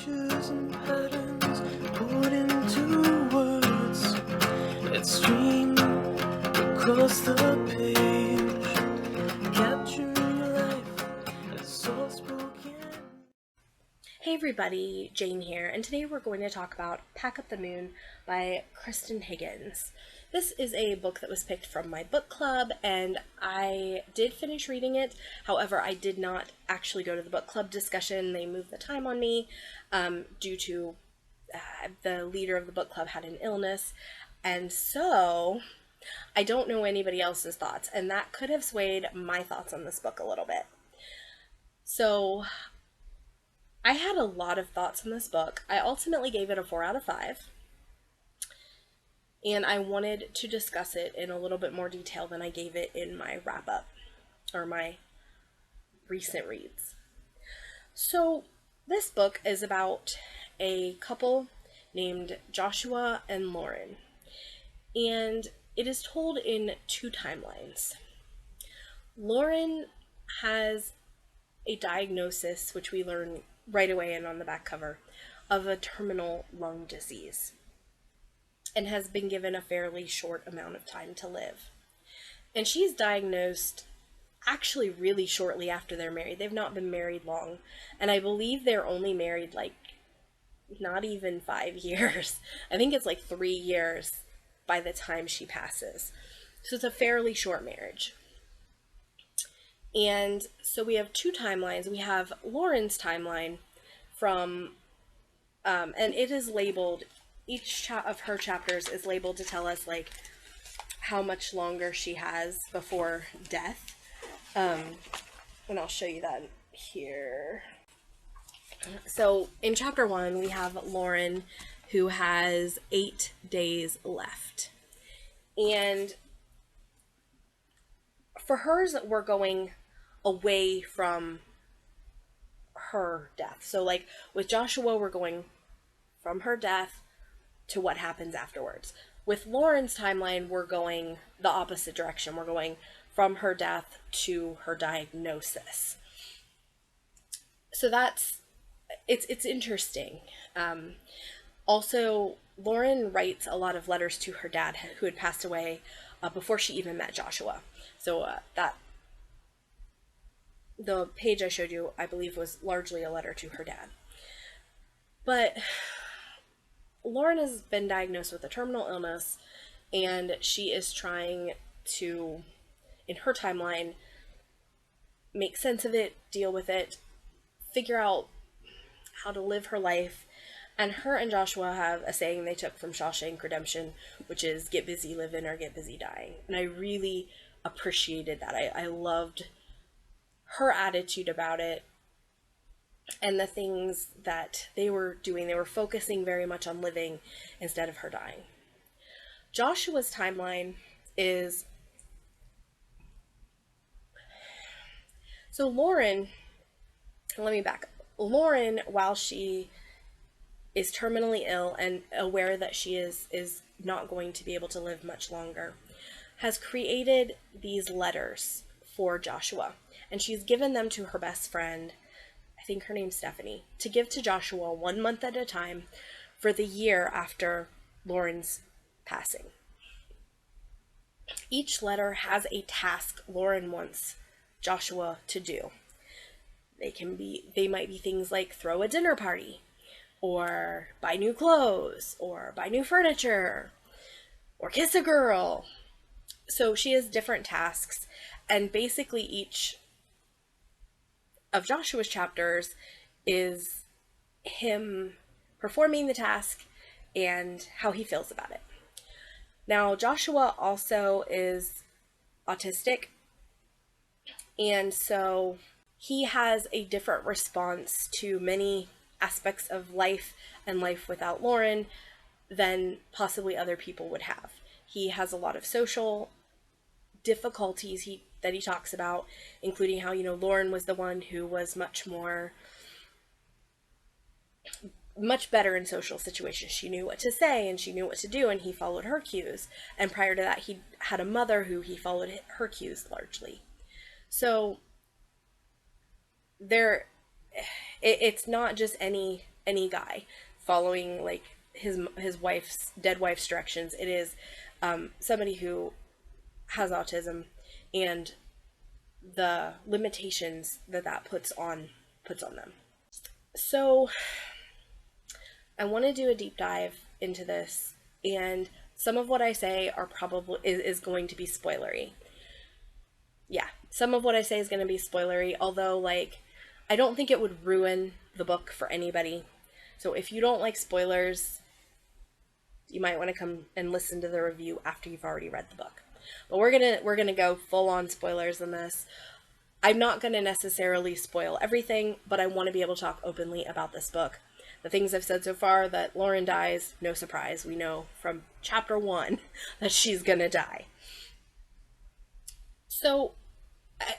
pictures and patterns put into words that stream across the page, capturing life as soft spoken. Hey everybody, Jane here, and today we're going to talk about Pack Up the Moon by Kristan Higgins. This is a book that was picked from my book club, and I did finish reading it. However, I did not actually go to the book club discussion. They moved the time on me due to the leader of the book club had an illness, and so I don't know anybody else's thoughts, and that could have swayed my thoughts on this book a little bit. So I had a lot of thoughts on this book. I ultimately gave it a 4 out of 5. And I wanted to discuss it in a little bit more detail than I gave it in my wrap-up, or my recent reads. So, this book is about a couple named Joshua and Lauren. And it is told in 2 timelines. Lauren has a diagnosis, which we learn right away and on the back cover, of a terminal lung disease, and has been given a fairly short amount of time to live. And she's diagnosed actually really shortly after they're married. They've not been married long, and I believe they're only married like not even 5 years. I think it's like 3 years by the time she passes. So it's a fairly short marriage. And so we have 2 timelines. We have Lauren's timeline from, and it is labeled, each of her chapters is labeled to tell us like how much longer she has before death. And I'll show you that here. So in chapter 1, we have Lauren, who has 8 days left. And for hers, we're going away from her death. So like with Joshua, we're going from her death to what happens afterwards. With Lauren's timeline, we're going the opposite direction. We're going from her death to her diagnosis. So it's interesting. Also, Lauren writes a lot of letters to her dad, who had passed away before she even met Joshua. So the page I showed you, I believe, was largely a letter to her dad. But Lauren has been diagnosed with a terminal illness, and she is trying to, in her timeline, make sense of it, deal with it, figure out how to live her life. And her and Joshua have a saying they took from Shawshank Redemption, which is get busy living or get busy dying. And I really appreciated that. I loved her attitude about it and the things that they were doing. They were focusing very much on living instead of her dying. Joshua's timeline is, so Lauren, let me back up. Lauren, while she is terminally ill and aware that she is not going to be able to live much longer, has created these letters for Joshua. And she's given them to her best friend, I think her name's Stephanie, to give to Joshua 1 month at a time for the year after Lauren's passing. Each letter has a task Lauren wants Joshua to do. They might be things like throw a dinner party, or buy new clothes, or buy new furniture, or kiss a girl. So she has different tasks, and basically each of Joshua's chapters is him performing the task and how he feels about it. Now, Joshua also is autistic, and so he has a different response to many aspects of life and life without Lauren than possibly other people would have. He has a lot of social difficulties that he talks about, including how, Lauren was the one who was much better in social situations. She knew what to say and she knew what to do, and he followed her cues. And prior to that, he had a mother who he followed her cues largely. So it's not just any any guy following like his wife's dead wife's directions. It is somebody who has autism and the limitations that that puts on them. So I want to do a deep dive into this, and some of what I say are probably is going to be spoilery. Yeah, some of what I say is going to be spoilery, although like I don't think it would ruin the book for anybody. So if you don't like spoilers, you might want to come and listen to the review after you've already read the book. But we're going to go full on spoilers in this. I'm not going to necessarily spoil everything, but I want to be able to talk openly about this book. The things I've said so far, that Lauren dies, no surprise. We know from chapter 1 that she's going to die. So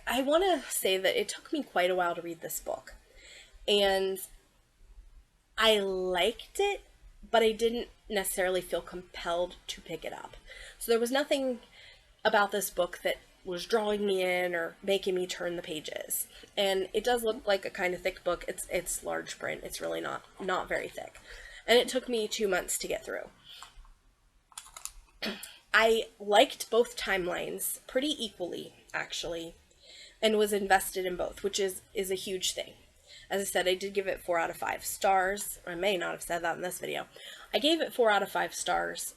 I want to say that it took me quite a while to read this book. And I liked it, but I didn't necessarily feel compelled to pick it up. So there was nothing about this book that was drawing me in or making me turn the pages. And it does look like a kind of thick book. It's large print. It's really not very thick. And it took me 2 months to get through. I liked both timelines pretty equally, actually, and was invested in both, which is a huge thing. As I said, I did give it 4 out of 5 stars. I may not have said that in this video. I gave it 4 out of 5 stars,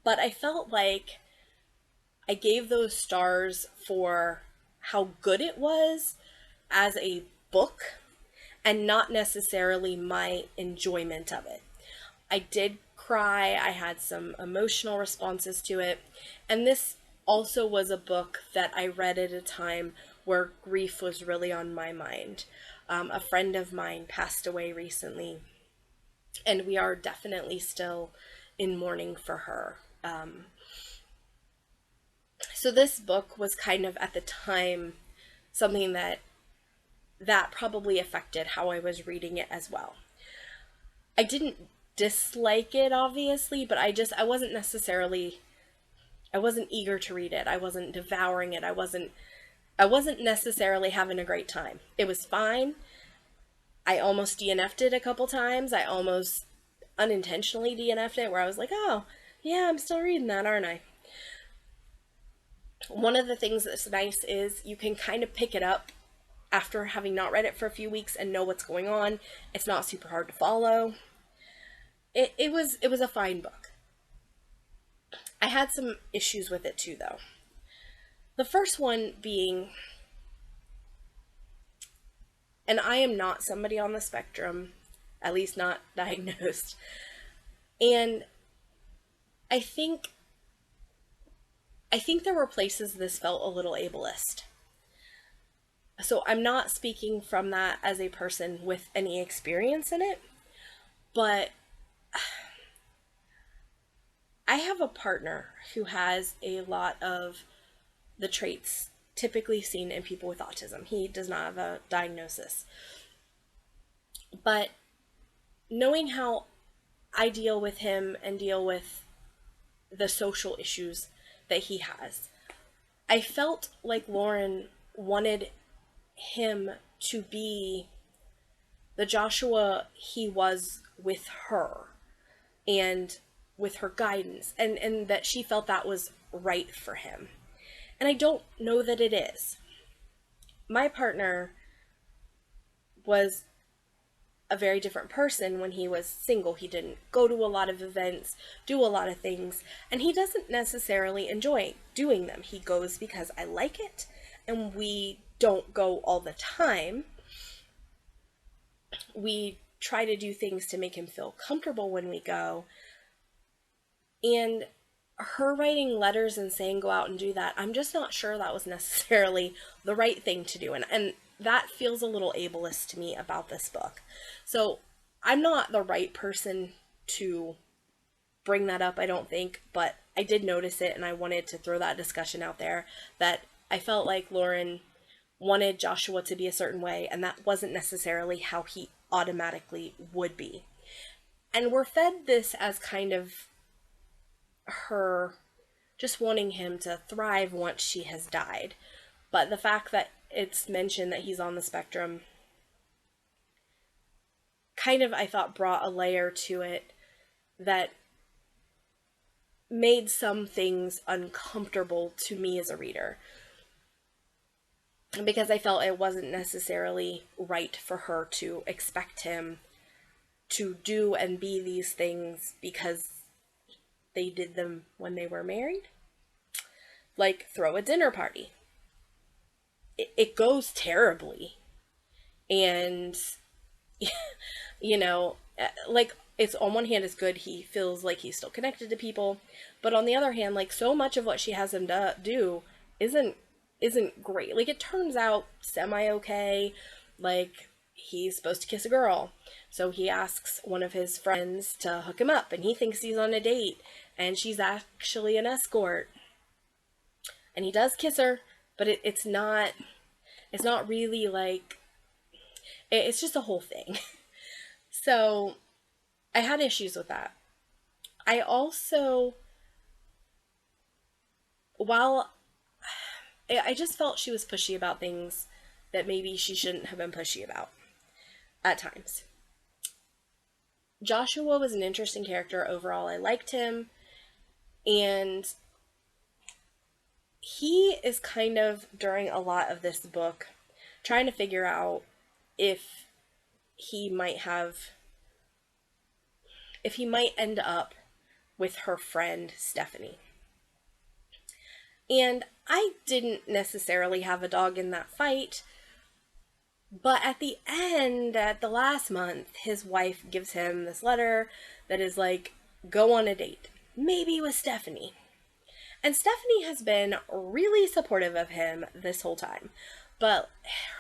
but I felt like I gave those stars for how good it was as a book and not necessarily my enjoyment of it. I did cry. I had some emotional responses to it. And this also was a book that I read at a time where grief was really on my mind. A friend of mine passed away recently, and we are definitely still in mourning for her. So this book was kind of at the time something that probably affected how I was reading it as well. I didn't dislike it, obviously, but I wasn't eager to read it. I wasn't devouring it. I wasn't necessarily having a great time. It was fine. I almost DNF'd it a couple times. I almost unintentionally DNF'd it, where I was like, oh, yeah, I'm still reading that, aren't I? One of the things that's nice is you can kind of pick it up after having not read it for a few weeks and know what's going on. It's not super hard to follow. It was a fine book. I had some issues with it too, though. The first one being, and I am not somebody on the spectrum, at least not diagnosed, and I think there were places this felt a little ableist. So I'm not speaking from that as a person with any experience in it, but I have a partner who has a lot of the traits typically seen in people with autism. He does not have a diagnosis. But knowing how I deal with him and deal with the social issues that he has, I felt like Lauren wanted him to be the Joshua he was with her and with her guidance, and that she felt that was right for him. And I don't know that it is. My partner was a very different person when he was single. He didn't go to a lot of events, do a lot of things, and he doesn't necessarily enjoy doing them. He goes because I like it, and we don't go all the time. We try to do things to make him feel comfortable when we go. And her writing letters and saying go out and do that, I'm just not sure that was necessarily the right thing to do. And that feels a little ableist to me about this book. So I'm not the right person to bring that up, I don't think, but I did notice it, and I wanted to throw that discussion out there, that I felt like Lauren wanted Joshua to be a certain way, and that wasn't necessarily how he automatically would be. And we're fed this as kind of her just wanting him to thrive once she has died. But the fact that it's mentioned that he's on the spectrum kind of, I thought, brought a layer to it that made some things uncomfortable to me as a reader, because I felt it wasn't necessarily right for her to expect him to do and be these things because they did them when they were married. Like, throw a dinner party. It goes terribly. And, you know, like, it's on one hand, it's good. He feels like he's still connected to people. But on the other hand, like, so much of what she has him do isn't great. Like, it turns out semi-okay. Like, he's supposed to kiss a girl. So he asks one of his friends to hook him up, and he thinks he's on a date, and she's actually an escort. And he does kiss her, but it's not really like, it's just a whole thing. So I had issues with that. I also, while I just felt she was pushy about things that maybe she shouldn't have been pushy about at times. Joshua was an interesting character overall. I liked him, and he is kind of, during a lot of this book, trying to figure out if he might end up with her friend Stephanie. And I didn't necessarily have a dog in that fight, but at the end, at the last month, his wife gives him this letter that is like, go on a date, maybe with Stephanie. And Stephanie has been really supportive of him this whole time. But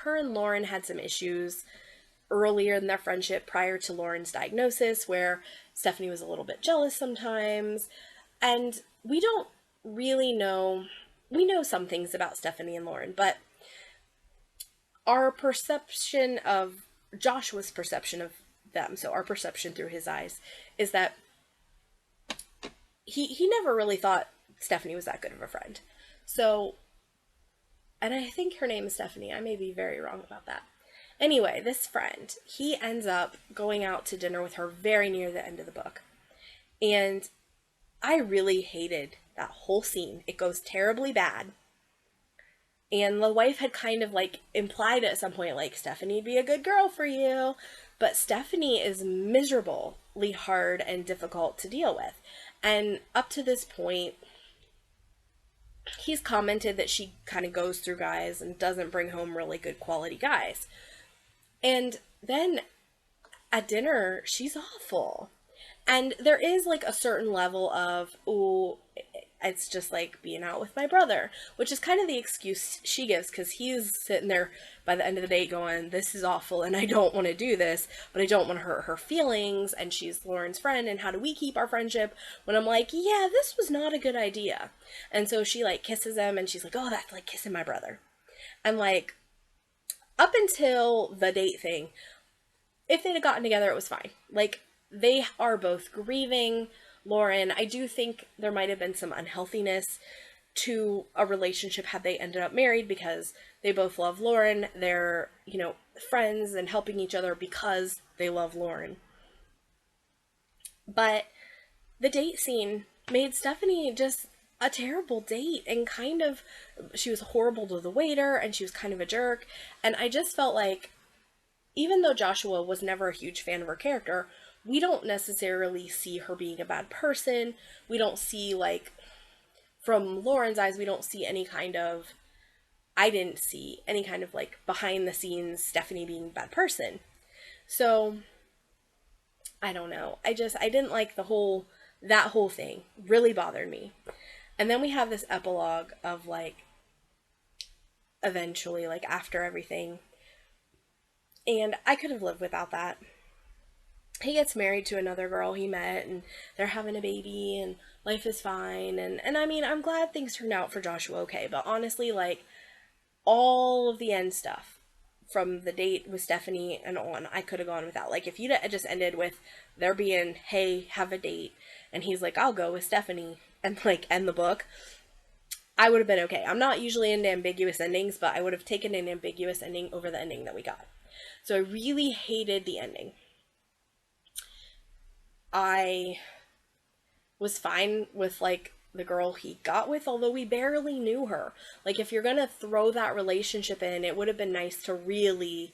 her and Lauren had some issues earlier in their friendship prior to Lauren's diagnosis, where Stephanie was a little bit jealous sometimes. And we don't really know, we know some things about Stephanie and Lauren, but our perception of Joshua's perception of them, so our perception through his eyes, is that he never really thought Stephanie was that good of a friend. So, and I think her name is Stephanie. I may be very wrong about that. Anyway, this friend, he ends up going out to dinner with her very near the end of the book. And I really hated that whole scene. It goes terribly bad. And the wife had kind of like implied at some point, like, Stephanie, be a good girl for you. But Stephanie is miserably hard and difficult to deal with. And up to this point, he's commented that she kind of goes through guys and doesn't bring home really good quality guys. And then at dinner, she's awful. And there is like a certain level of, ooh, it's just like being out with my brother, which is kind of the excuse she gives, because he's sitting there by the end of the day going, this is awful and I don't want to do this, but I don't want to hurt her feelings, and she's Lauren's friend, and how do we keep our friendship, when I'm like, yeah, this was not a good idea. And so she like kisses him, and she's like, oh, that's like kissing my brother. And like, up until the date thing, if they'd have gotten together, it was fine. Like, they are both grieving. Lauren, I do think there might have been some unhealthiness to a relationship had they ended up married, because they both love Lauren. They're, you know, friends and helping each other because they love Lauren. But the date scene made Stephanie just a terrible date, and kind of, she was horrible to the waiter, and she was kind of a jerk. And I just felt like, even though Joshua was never a huge fan of her character, we don't necessarily see her being a bad person. We don't see, like, from Lauren's eyes, we don't see any kind of, I didn't see any kind of, like, behind the scenes Stephanie being a bad person. So, I don't know. I didn't like that whole thing. Really bothered me. And then we have this epilogue of, like, eventually, like, after everything. And I could have lived without that. He gets married to another girl he met, and they're having a baby, and life is fine. And I mean, I'm glad things turned out for Joshua okay, but honestly, like, all of the end stuff from the date with Stephanie and on, I could have gone without. Like, if you'd just ended with there being, hey, have a date, and he's like, I'll go with Stephanie, and like end the book, I would have been okay. I'm not usually into ambiguous endings, but I would have taken an ambiguous ending over the ending that we got. So I really hated the ending. I was fine with like the girl he got with, although we barely knew her. Like, if you're gonna throw that relationship in, it would have been nice to really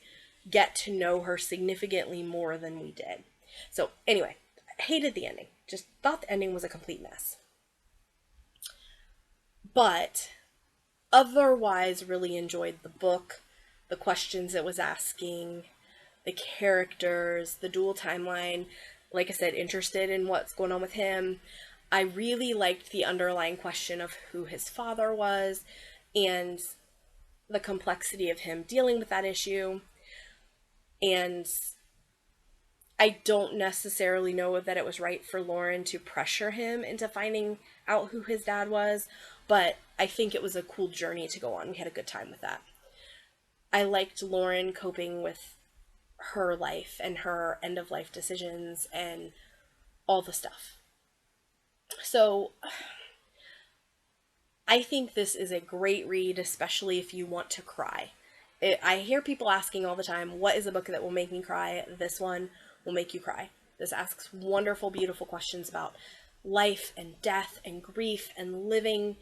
get to know her significantly more than we did. So, anyway, hated the ending. Just thought the ending was a complete mess. But otherwise, really enjoyed the book, the questions it was asking, the characters, the dual timeline. Like I said, interested in what's going on with him. I really liked the underlying question of who his father was and the complexity of him dealing with that issue. And I don't necessarily know that it was right for Lauren to pressure him into finding out who his dad was, but I think it was a cool journey to go on. We had a good time with that. I liked Lauren coping with her life and her end of life decisions and all the stuff. So I think this is a great read, especially if you want to cry. I hear people asking all the time, what is a book that will make me cry? This one will make you cry. This asks wonderful, beautiful questions about life and death and grief and living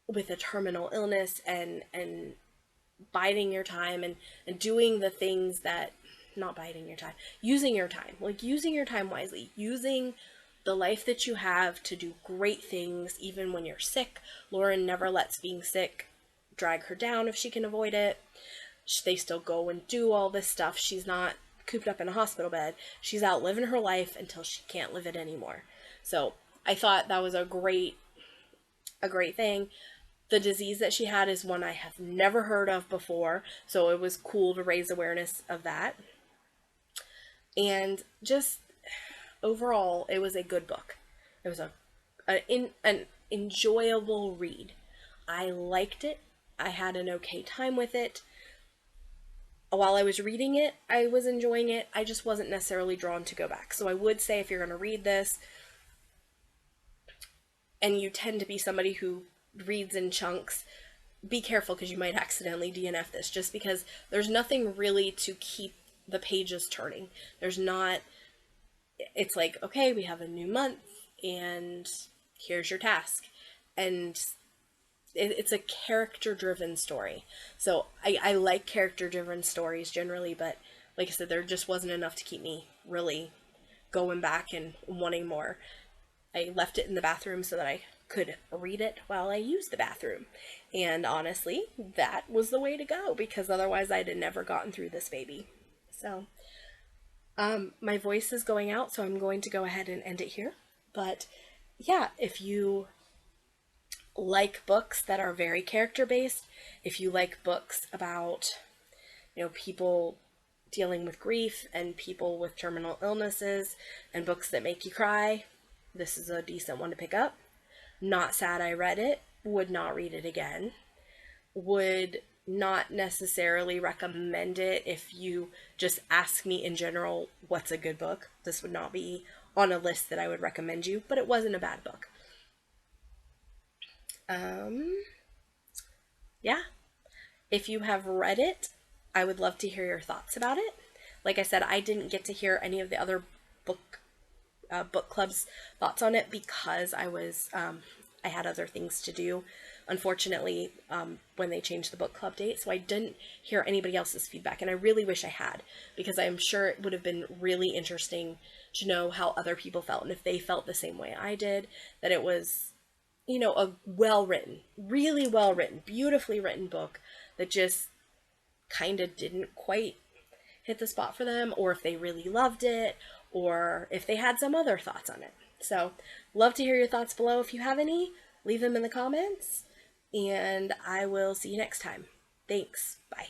with a terminal illness and biding your time and doing the things that, not biding your time, using your time, like using your time wisely, using the life that you have to do great things even when you're sick. Lauren never lets being sick drag her down if she can avoid it. They still go and do all this stuff. She's not cooped up in a hospital bed. She's out living her life until she can't live it anymore. So I thought that was a great thing. The disease that she had is one I have never heard of before, so it was cool to raise awareness of that. And just overall, it was a good book. It was an enjoyable read. I liked it. I had an okay time with it. While I was reading it, I was enjoying it. I just wasn't necessarily drawn to go back. So I would say, if you're going to read this, and you tend to be somebody who reads in chunks, be careful, because you might accidentally DNF this, just because there's nothing really to keep the pages turning. There's not, it's like, okay, we have a new month and here's your task. And it's a character-driven story. So I like character-driven stories generally, but like I said, there just wasn't enough to keep me really going back and wanting more. I left it in the bathroom so that I could read it while I used the bathroom. And honestly, that was the way to go, because otherwise I'd have never gotten through this baby. So, my voice is going out, so I'm going to go ahead and end it here. But yeah, if you like books that are very character-based, if you like books about, people dealing with grief and people with terminal illnesses and books that make you cry, this is a decent one to pick up. Not sad I read it. Would not read it again. Would not necessarily recommend it if you just ask me in general what's a good book. This would not be on a list that I would recommend you, but it wasn't a bad book. Yeah. If you have read it, I would love to hear your thoughts about it. Like I said, I didn't get to hear any of the other book club's thoughts on it because I had other things to do, unfortunately, when they changed the book club date, so I didn't hear anybody else's feedback, and I really wish I had, because I'm sure it would have been really interesting to know how other people felt, and if they felt the same way I did, that it was, a well-written, really well-written, beautifully written book that just kind of didn't quite hit the spot for them, or if they really loved it, or if they had some other thoughts on it. So, love to hear your thoughts below. If you have any, leave them in the comments, and I will see you next time. Thanks. Bye.